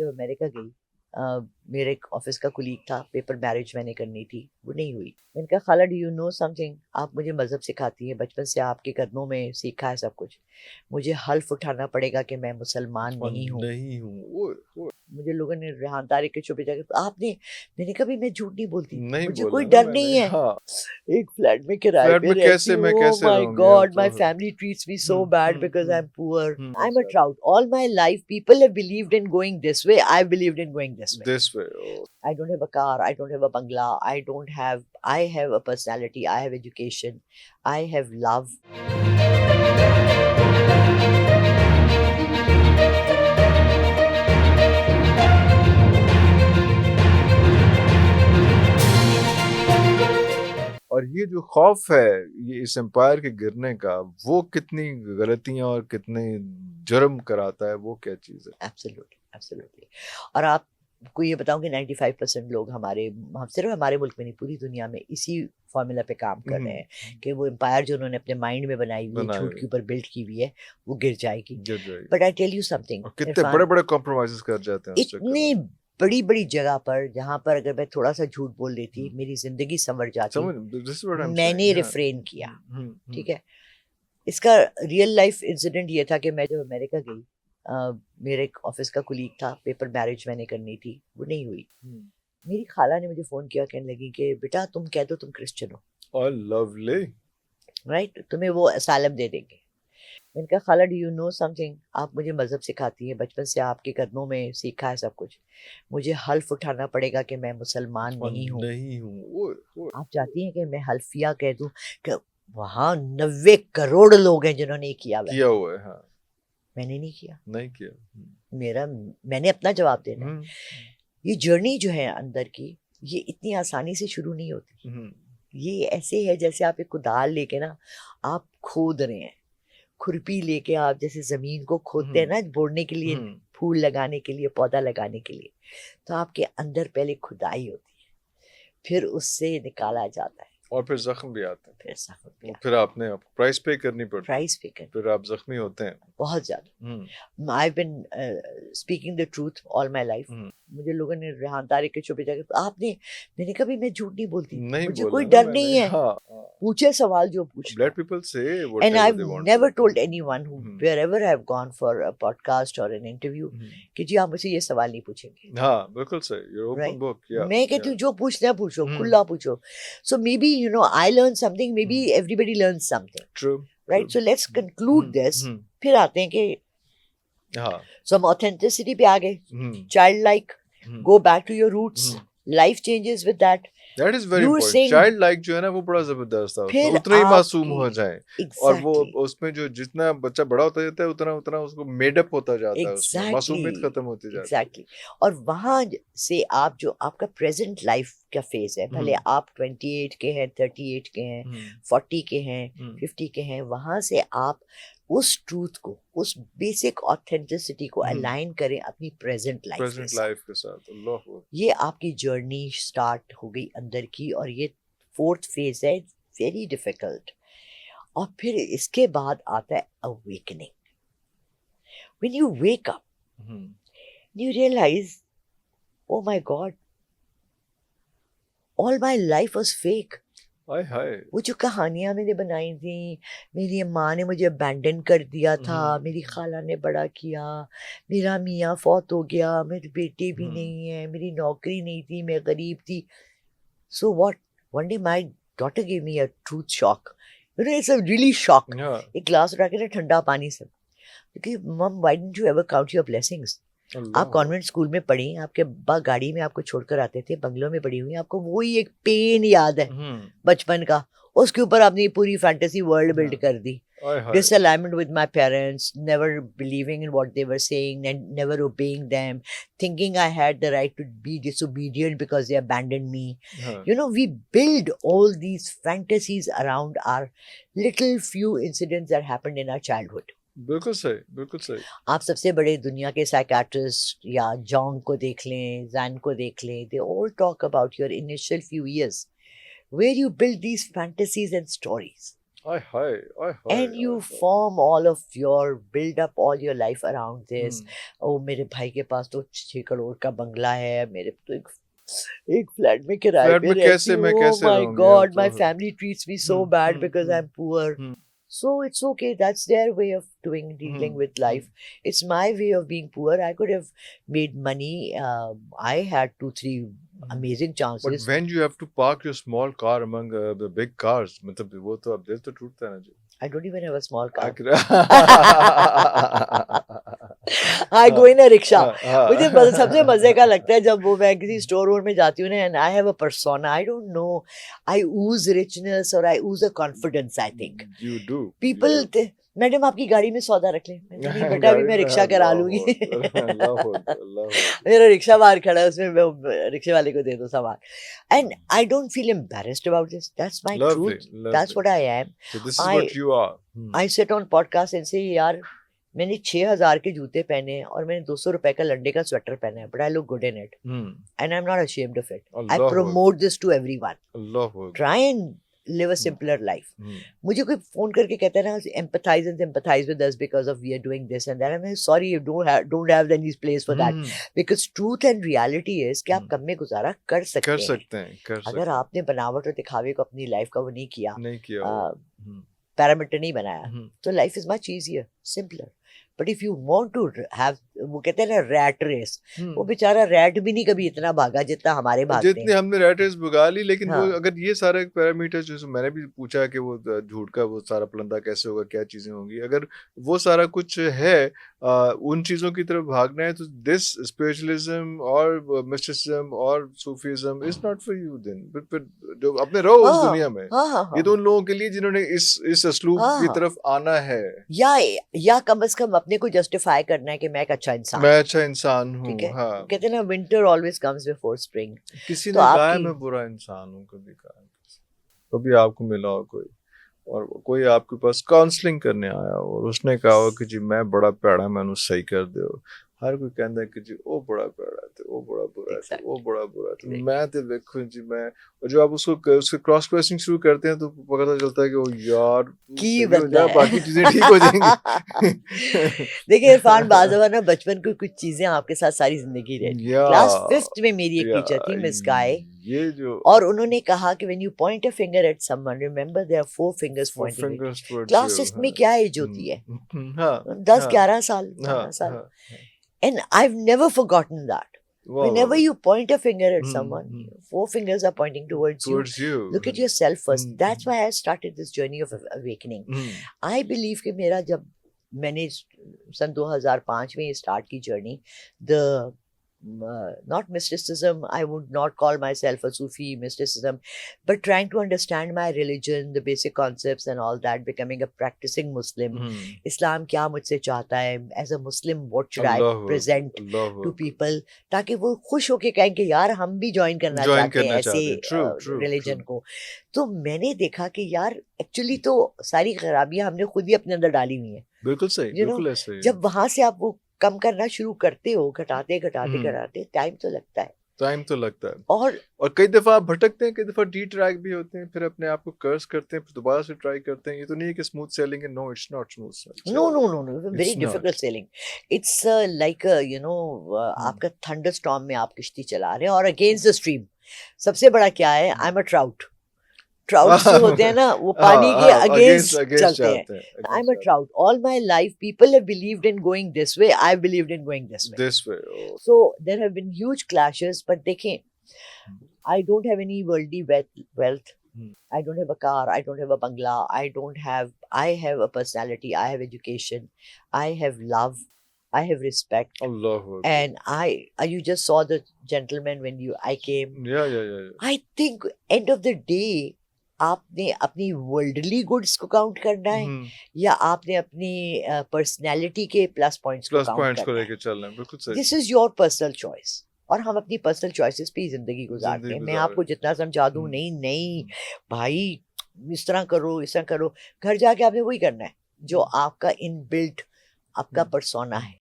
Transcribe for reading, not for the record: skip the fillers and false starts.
जब अमेरिका गई, मेरे एक ऑफिस का कुलीग था, पेपर मैरिज मैंने करनी थी, वो नहीं हुई। मैंने कहा खाला, डू यू नो समथिंग, आप मुझे मजहब सिखाती हैं, बचपन से आपके कदमों में सीखा है सब कुछ। मुझे हल्फ उठाना पड़ेगा कि मैं मुसलमान और नहीं हूँ। नहीं हूँ वो मुझे लोगों ने रेहान तारिक के शो पे जाकर आपने, मैंने कहा भी मैं झूठ नहीं बोलती, नहीं मुझे बोला कोई ना डर मैंने। नहीं है। हाँ, एक फ्लैट में किराए फ्लैट पे में रहती कैसे मैं हूँ, कैसे माय रहूंगी यार, गॉड, तो my family treats me so hmm bad hmm because I am poor, I am a hmm trout. All my life people have believed in going this way, I believed in going this way. This way. I don't have a car, I don't have a bungalow, I have a personality, I have education, I have love. और ये जो खौफ है ये इस empire के गिरने का, वो कितनी गलतियां और कितने जुर्म कराता है, वो क्या चीज है। Absolutely, absolutely. और आपको ये बताऊं कि 95% लोग हमारे, हम सिर्फ हमारे मुल्क में नहीं, पूरी दुनिया में इसी फॉर्मूला पे काम कर रहे हैं कि वो एम्पायर जो उन्होंने अपने माइंड में बनाई हुई है, बनाए झूठ हुए के ऊपर बिल्ड की हुई है, वो गिर जाएगी। गिर जाएगी। But I tell you something और कितने बड़े इरफान, बड़े कॉम्प्रोमाइजेस कर जाते हैं उस चक्कर में। इतनी बड़ी बड़ी जगह पर जहां पर अगर मैं थोड़ा सा झूठ बोल देती मेरी जिंदगी संवर जाती, समझ, this is what I am मैंने सेइंग। रिफ्रेन किया। ठीक है, इसका रियल लाइफ इंसिडेंट ये था कि मैं जब अमेरिका गई, मेरे एक ऑफिस का कुलीग था, पेपर मैरिज मैंने करनी थी, वो नहीं हुई। मेरी खाला ने मुझे फोन किया, कहने लगी कि बेटा तुम कह दो तुम क्रिश्चियन हो, और लवली। राइट, तुम्हें वो असालम दे देंगे। मैंने कहा खाला, डू यू नो समथिंग, आप मुझे मजहब सिखाती हैं, बचपन से आपके कदमों में सीखा है सब कुछ। मुझे हल्फ उठाना पड़ेगा कि मैं मुसलमान और नहीं हूँ। नहीं हूँ वो आप चाहती हैं कि मैं हल्फिया कह दूं कि वहां 90 करोड़ लोग हैं जिन्होंने ये किया हुआ है? किया हुआ है। हाँ, मैंने नहीं किया। नहीं किया। मैंने अपना जवाब देना है। हम्म ये जर्नी जो है अंदर की, ये इतनी आसानी से शुरू नहीं होती। हम्म ये ऐसे है जैसे आप एक कुदाल लेके ना, आप खोद रहे हैं, खुरपी लेके आप जैसे जमीन को खोदते हैं ना, बोड़ने के लिए, हम्म फूल लगाने के लिए, पौधा लगाने के लिए। तो आपके अंदर पहले खुदाई होती है, फिर उससे निकाला जाता है, और फिर जख्म भी आते हैं। फिर सफर वो पे फिर आपने प्राइस पे करनी पड़ती है। प्राइस पे कर, फिर आप जख्मी होते हैं। बहुत ज्यादा। I've been speaking the truth all my life. मुझे लोगों ने रेहान तारिक के शो पे जाकर आपने, मैंने कहा भी मैं झूठ नहीं बोलती, नहीं मुझे बोला कोई ना डर मैंने। नहीं है। हाँ, पूछे सवाल जो पूछना लेट है। पीपल से And whatever I've they want never to. told anyone who wherever I've gone for a podcast or an interview कि जी आप मुझसे ये सवाल नहीं पूछेंगे। हाँ, बिल्कुल सही, you're open Right? book, yeah, मैं कहती हूँ yeah. जो पूछना है पूछो, खुला पूछो। So maybe I learned something, maybe everybody learns something. True, Right? true. So let's conclude this. फिर आते हैं कि हाँ, so हम authenticity पे आ गए, childlike, go back to your roots, life changes with that. that is very You were important. saying, Child like जो है ना वो बड़ा जबरदस्त था, उसमें फिर उतना ही मासूम आपकी, हो जाए। और वो exactly, उसमें जो जितना बच्चा बड़ा होता जाता है उतना उतना उसको मेडअप होता जाता है, उसमें मासूमियत exactly, खत्म होती जाती है। exactly. और वहां से आप जो आपका प्रेजेंट लाइफ का फेज है, भले आप 28 के हैं, 38 के हैं, 40 के हैं, 50 के हैं, वहां से आप उस ट्रूथ को, उस बेसिक ऑथेंटिसिटी को अलाइन करें अपनी प्रेजेंट लाइफ के साथ। अल्लाह, ये आपकी जर्नी स्टार्ट हो गई अंदर की, और ये 4th फेज है, वेरी डिफिकल्ट। और फिर इसके बाद आता है awakening. When you wake up, you realize, oh my God, all my life was fake. हाय हाय। वो जो कहानियां मैंने बनाई थी, मेरी माँ ने मुझे अबैंडन कर दिया था, मेरी खाला ने बड़ा किया, मेरा मियाँ फौत हो गया, मेरे बेटे भी नहीं है, मेरी नौकरी नहीं थी, मैं गरीब थी। So what? One day my daughter gave me a truth shock. It's a really shock. एक ग्लास उठा के ना ठंडा पानी से, क्योंकि मम, why didn't you ever count your blessings? आप कॉन्वेंट स्कूल में पढ़ी, आपके अब्बा गाड़ी में आपको छोड़कर आते थे, बंगलों में पड़ी हुई, आपको वही एक पेन याद है बचपन का, उसके ऊपर आपने पूरी फैंटेसी वर्ल्ड बिल्ड कर दी। Disalignment with my parents, never believing in what they were saying and never obeying them, thinking I had the right to be disobedient because they abandoned me. We build all these fantasies around our little few incidents that happened in our childhood. बिल्कुल सही, बिल्कुल सही। आप सबसे बड़े दुनिया के psychiatrist या जॉन्ग को देख लें, जैन को देख लें, they all talk about your initial few years where you build these fantasies and stories. Oy hoy, oy hoy, and you oy hoy. form all of your build up all your life around this. Hmm. ओ मेरे भाई के पास तो 6 करोड़ का बंगला है, मेरे तो एक flat में किराए फ्लैट पे में रहती कैसे हूँ. मैं Oh कैसे my रहूंगी, यार God, तो my family treats me so hmm bad hmm because I'm poor. Hmm So it's okay. That's their way of dealing with life. It's my way of being poor. I could have made money. I had 2-3 amazing But chances. when you have to park your small car among the big cars, मतलब वो तो अब दिल तो टूटता है ना जी. I don't even have a small car. आखिर I go in a rickshaw. हाँ मुझे सबसे मजे का लगता है जब वो मैं किसी स्टोर रोड में जाती हूँ ना, and I have a persona. I don't know. I ooze richness or I ooze a confidence, I think. You do. People, You do. Madam आपकी गाड़ी में सौदा रख लें. मैंने कहा, नहीं बेटा, अभी गाड़ी मैं में रिक्शा करा अल्लाह लूंगी. अकबर, अल्लाह अकबर, अल्लाह अकबर. मेरा रिक्शा बाहर खड़ा है, उसमें मैं रिक्शे वाले को दे दो सामान. And I don't feel embarrassed about this. That's my Lovely, truth. lovely. That's what I am. So this is I- what you are. I sit on podcast and say, यार मैंने 6,000 के जूते पहने हैं और मैंने 200 रुपए का लंडे का स्वेटर पहना है, but I look good in it and I'm not ashamed of it. I Allah promote this to everyone. Allah Akbar. Try and live a simpler life. मुझे कोई फोन करके कहता है ना, empathize and sympathize with us because of we are doing this and that. I'm sorry, you don't have any place for that. Because truth and reality is कि आप कम में गुजारा कर सकते कर हैं. सकते हैं, कर सकते अगर आपने बनावट और दिखावे को अपनी लाइफ का वो नहीं किया, नहीं किया वो. पैरामीटर नहीं बनाया, तो life is much easier, simpler. But if you want to have, वो कहते हैं ना रैट रेस, वो बेचारा रैट भी नहीं कभी इतना भागा जितना हमारे भागते जितनी हैं. हमने रैट रेस भगा ली, लेकिन वो हाँ. अगर ये सारे पैरामीटर जो मैंने भी पूछा कि वो झूठ का वो सारा पलंदा कैसे होगा, क्या चीजें होंगी, अगर वो सारा कुछ है, उन चीजों की तरफ भागना है, तो दिस स्पिरिचुअलिज्म और मिस्टिसिज्म और Sufism is not for you. Then जो अपने रहो उस हाँ, दुनिया में, हाँ, हाँ, ये तो उन लोगों के लिए जिन्होंने इस असलूब की हाँ. तरफ आना है. या कम से कम अपने को जस्टिफाई करना है कि मैं एक अच्छा इंसान, मैं अच्छा इंसान हूँ. ठीक है. हाँ. कहते हैं ना, winter always comes before spring. किसी तो ने कहा है आपकी- मैं बुरा इंसान हूँ, कभी कहा, कभी आपको मिला हो कोई और कोई आपके पास काउंसलिंग करने आया हो और उसने कहा हो कि जी मैं बड़ा भैड़ा, मैनू सही कर दो. हर कोई कहता है कि जी वो बड़ा भैड़ा थे, वो बड़ा बुरा थे, वो बड़ा बुरा थे. मैं तो देखो जी, मैं, और जब आप उसके क्रॉस क्वेश्चनिंग शुरू करते हैं तो पता चलता है कि वो यार की सही हो बंदा जा, है. बाकी चीजें ठीक हो जाएंगी. देखिए इरफान, बाज़ ना बचपन की कुछ चीजें आपके साथ सारी जिंदगी रहती. या क्लास 5th में मेरी एक या टीचर थी, मिस गाय, ये जो और उन्होंने कहा कि when you point a finger at someone, remember there are 4 fingers pointing. fingers towards class you, 6th में क्या एज होती है? हाँ, 10-11 साल, 12 हाँ, साल. हाँ. And I've never forgotten that. वाह, Whenever वाह, you point a finger at Hmm, someone, hmm. 4 fingers are pointing towards you. towards you. Look at yourself first. Hmm, That's why I started this journey of awakening. Hmm. I believe कि मेरा जब मैंने सन 2005 में start की journey, the not mysticism, I would not call myself a Sufi mysticism, but trying to understand my religion, the basic concepts and all that, becoming a practicing Muslim. Hmm. Islam क्या मुझसे चाहता है, as a Muslim what should I Allahu present Akbar, Allahu to Akbar. people, ताकि वो खुश होके कहें कि यार हम भी ज्वाइन करना Join चाहते हैं करना ऐसे चाहते हैं. True, true, religion true. को. तो मैंने देखा कि यार एक्चुअली तो सारी खराबियां हमने खुद ही अपने अंदर डाली हुई हैं. बिल्कुल सही, You know, बिल्कुल ऐसे ही. जब वहां से आप वो कम करना शुरू करते हो, घटाते घटाते हम्म. घटाते, टाइम तो लगता है. टाइम तो लगता है, और और कई दफा आप भटकते हैं, कई दफा डी ट्रैक भी होते हैं, फिर अपने आप को कर्स करते हैं, फिर दोबारा से ट्राई करते हैं. ये तो नहीं है कि स्मूथ सेलिंग है. No, it's not smooth sailing. no, very It's not. difficult sailing. It's like आपका थंडरस्टॉर्म में आप किश्ती चला रहे हैं और अगेंस्ट द स्ट्रीम. सबसे बड़ा क्या है, I am a trout. Trout जो होते हैं ना, वो पानी के अगेंस्ट चलते हैं. I'm a trout. All my life, people have believed in going this way. I believed in going this way. This way. Oh. So there have been huge clashes, but देखें, I don't have any worldly wealth. I don't have a car. I don't have a bungalow. I have a personality. I have education. I have love. I have respect. Allahu Akbar. And you just saw the gentleman when I came. Yeah. I think end of the day, आपने अपनी worldly goods को count करना है या आपने अपनी personality के plus points को प्लस काउंट पॉइंट्स को करना लेके चलना है. बिल्कुल है. सही. This is your personal choice. और हम अपनी पर्सनल चॉइसेस पे ही जिंदगी गुजारते हैं. मैं आपको जितना समझा दूं, नहीं भाई इस तरह करो, घर जाके आपने वही करना है जो आपका इनबिल्ट आपका पर्सोना है.